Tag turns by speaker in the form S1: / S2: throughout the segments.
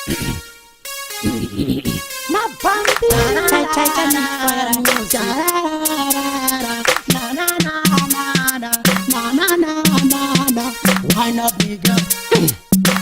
S1: My bambi, chai chai chai me fire music. Na na na na na na na na na na. Why not me girl?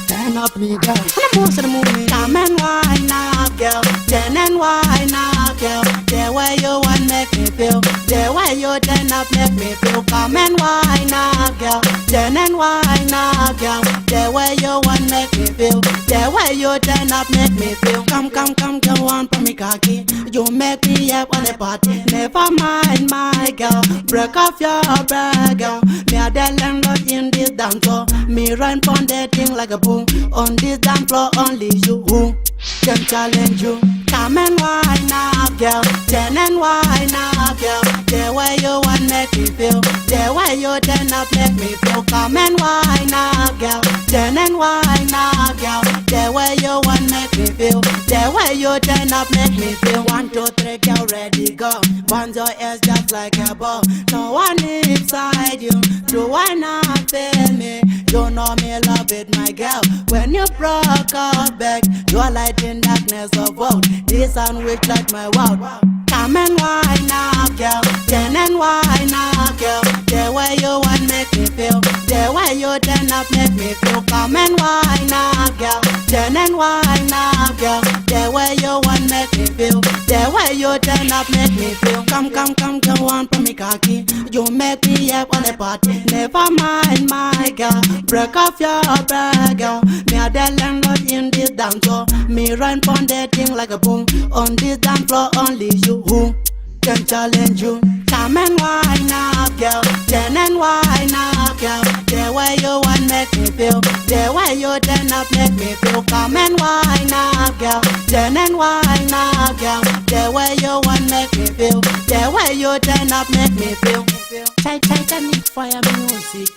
S1: Turn up me girl. Most of the movie. Come and wine up girl. Turn and wine up girl. The way you want make me feel. The way you turn up make me feel. Come and wine up girl. Turn and wine up girl. The way you want make me feel. The way you turn up make me feel. Come come come go on for me cocky. You make me up on the party. Never mind my girl. Break off your brag girl. Me a the landlord in this dance floor. Me run on that thing like a boom. On this dance floor only you who can challenge you. Come and wine up girl. Turn and wine up girl. The way you want make me feel. The way you turn up make me feel. Come and wine up girl. Turn and wine up girl. The way you want make me feel. The way you turn up make me feel. 1, 2, 3 girl ready go. Bounce your ass just like a ball. No one inside you. Do I not feel me? You know me love it my girl. When you broke up back, you're light in darkness of world. This sandwich like my world. Come and wine up girl. Turn and wine up girl. The way you want make me feel. The way you turn up make me feel. Come and wine up girl. Turn and wine up girl. The way you want make me feel. The way you turn up make me feel. Come come come go on for me cocky. You make me up on the party. Never mind my girl. Break off your brag girl. Me a the landlord in this dance floor. Me run on that thing like a boom. On this dance floor only you who can challenge you. Come and wine up girl. Turn and wine up girl. The way you want make me feel. The way you turn up make me feel. Come and wine up girl. Turn and wine up girl. The way you want make me feel. The way you turn up make me feel. Chai chai chai me fire music.